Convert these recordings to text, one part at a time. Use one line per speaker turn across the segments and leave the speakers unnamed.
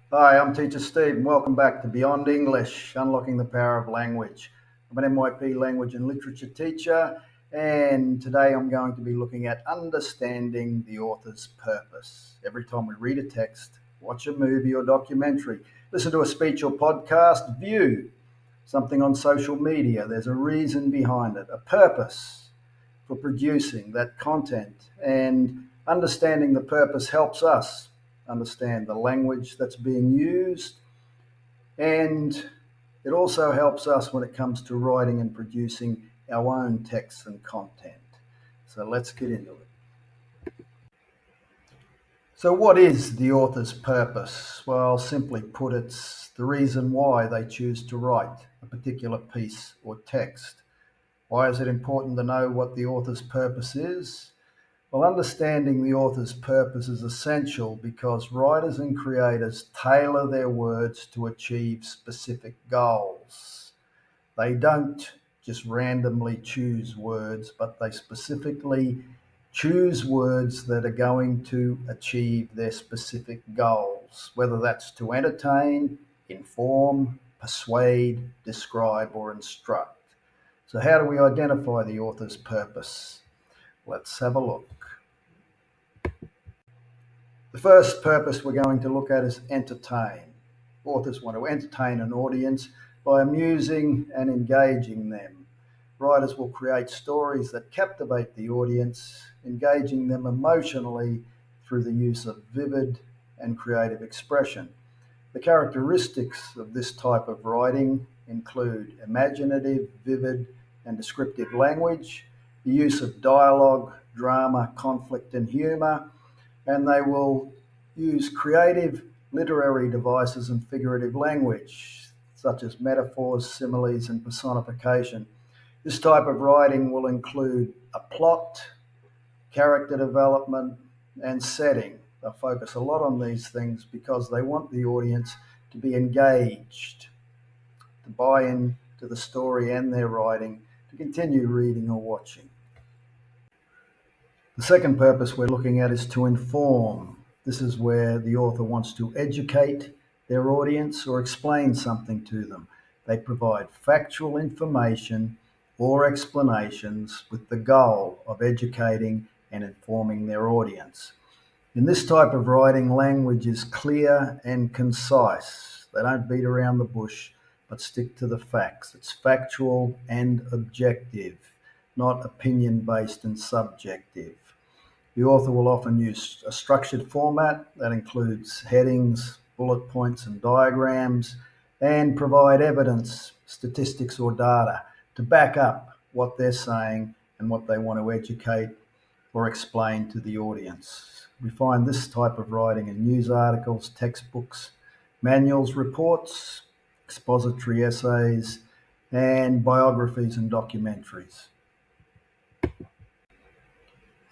Hi, I'm Teacher Steve, and welcome back to Beyond English, Unlocking the Power of Language. I'm an MYP Language and Literature teacher, and today I'm going to be looking at understanding the author's purpose. Every time we read a text, watch a movie or documentary, listen to a speech or podcast, view something on social media, there's a reason behind it, a purpose for producing that content, and understanding the purpose helps us understand the language that's being used, and it also helps us when it comes to writing and producing our own texts and content. So let's get into it. So, what is the author's purpose? Well, simply put, it's the reason why they choose to write a particular piece or text. Why is it important to know what the author's purpose is? Well, understanding the author's purpose is essential because writers and creators tailor their words to achieve specific goals. They don't just randomly choose words, but they specifically choose words that are going to achieve their specific goals, whether that's to entertain, inform, persuade, describe, or instruct. So, how do we identify the author's purpose? Let's have a look. The first purpose we're going to look at is entertain. Authors want to entertain an audience by amusing and engaging them. Writers will create stories that captivate the audience, engaging them emotionally through the use of vivid and creative expression. The characteristics of this type of writing include imaginative, vivid, and descriptive language, the use of dialogue, drama, conflict, and humour, and they will use creative literary devices and figurative language, such as metaphors, similes, and personification. This type of writing will include a plot, character development, and setting. They'll focus a lot on these things because they want the audience to be engaged, to buy in to the story and their writing, to continue reading or watching. The second purpose we're looking at is to inform. This is where the author wants to educate their audience or explain something to them. They provide factual information or explanations with the goal of educating and informing their audience. In this type of writing, language is clear and concise. They don't beat around the bush, but stick to the facts. It's factual and objective, not opinion-based and subjective. The author will often use a structured format that includes headings, bullet points, and diagrams, and provide evidence, statistics, or data to back up what they're saying and what they want to educate or explain to the audience. We find this type of writing in news articles, textbooks, manuals, reports, expository essays, and biographies and documentaries.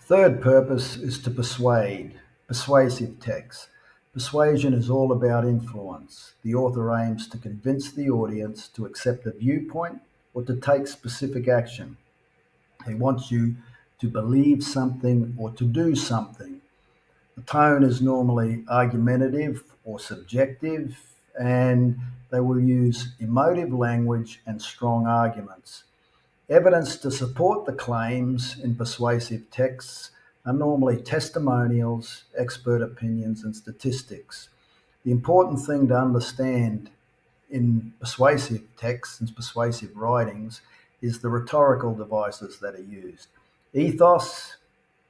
Third purpose is to persuade, persuasive text. Persuasion is all about influence. The author aims to convince the audience to accept a viewpoint or to take specific action. He wants you to believe something or to do something. The tone is normally argumentative or subjective, and they will use emotive language and strong arguments. Evidence to support the claims in persuasive texts are normally testimonials, expert opinions, and statistics. The important thing to understand in persuasive texts and persuasive writings is the rhetorical devices that are used. Ethos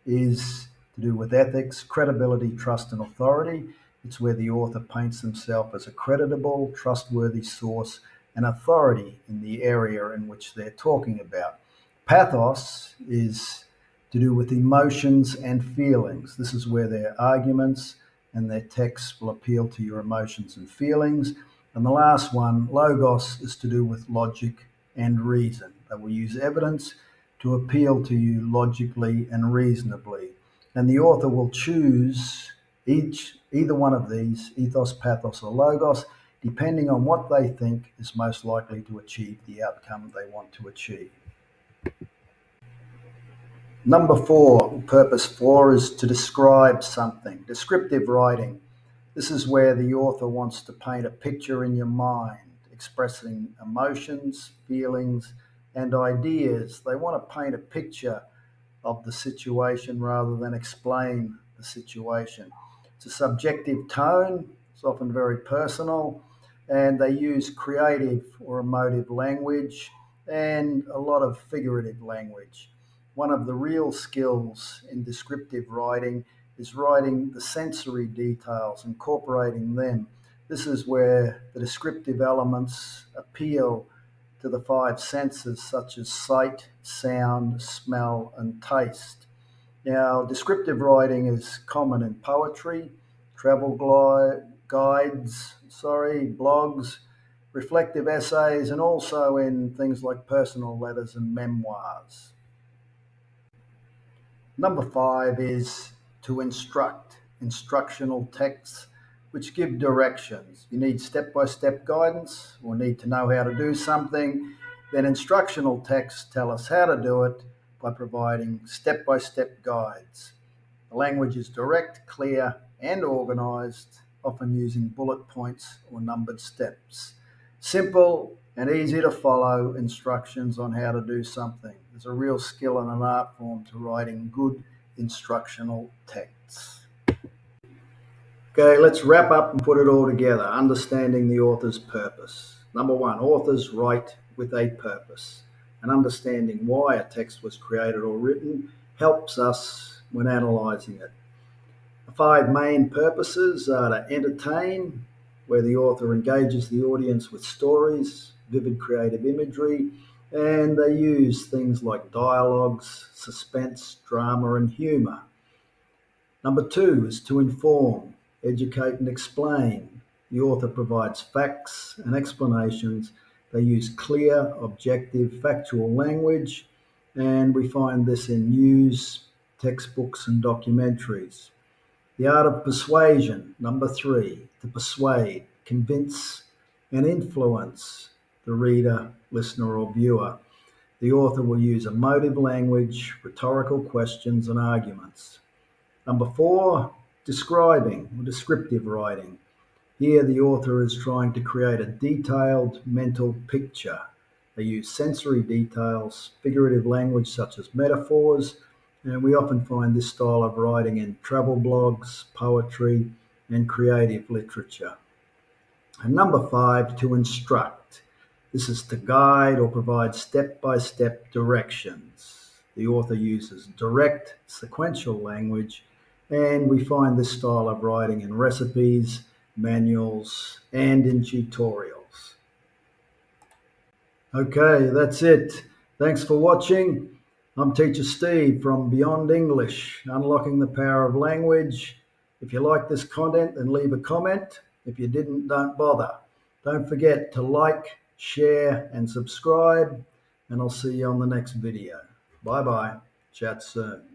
is to do with ethics, credibility, trust, and authority. It's where the author paints himself as a creditable, trustworthy source and authority in the area in which they're talking about. Pathos is to do with emotions and feelings. This is where their arguments and their texts will appeal to your emotions and feelings. And the last one, logos, is to do with logic and reason. They will use evidence to appeal to you logically and reasonably. And the author will choose either one of these, ethos, pathos, or logos, depending on what they think is most likely to achieve the outcome they want to achieve. Number 4, purpose 4, is to describe something. Descriptive writing. This is where the author wants to paint a picture in your mind, expressing emotions, feelings, and ideas. They want to paint a picture of the situation rather than explain the situation. It's a subjective tone, it's often very personal, and they use creative or emotive language and a lot of figurative language. One of the real skills in descriptive writing is writing the sensory details, incorporating them. This is where the descriptive elements appeal to the five senses, such as sight, sound, smell, and taste. Now, descriptive writing is common in poetry, travel guides, blogs, reflective essays, and also in things like personal letters and memoirs. Number 5 is to instruct, instructional texts which give directions. You need step-by-step guidance or need to know how to do something, then instructional texts tell us how to do it by providing step-by-step guides. The language is direct, clear, and organized, often using bullet points or numbered steps. Simple and easy to follow instructions on how to do something. There's a real skill and an art form to writing good instructional texts. Okay, let's wrap up and put it all together. Understanding the author's purpose. Number 1, authors write with a purpose. And understanding why a text was created or written helps us when analysing it. The 5 main purposes are to entertain, where the author engages the audience with stories, vivid creative imagery, and they use things like dialogues, suspense, drama, and humour. Number 2 is to inform, educate, and explain. The author provides facts and explanations. They use clear, objective, factual language, and we find this in news, textbooks, and documentaries. The art of persuasion, number 3, to persuade, convince, and influence the reader, listener, or viewer. The author will use emotive language, rhetorical questions, and arguments. Number 4, describing or descriptive writing. Here the author is trying to create a detailed mental picture. They use sensory details, figurative language such as metaphors, and we often find this style of writing in travel blogs, poetry, and creative literature. And number 5, to instruct. This is to guide or provide step-by-step directions. The author uses direct, sequential language, and we find this style of writing in recipes, manuals, and in tutorials. Okay, that's it. Thanks for watching. I'm Teacher Steve from Beyond English, Unlocking the Power of Language. If you like this content, then leave a comment. If you didn't, don't bother. Don't forget to like, share, and subscribe, and I'll see you on the next video. Bye-bye. Chat soon.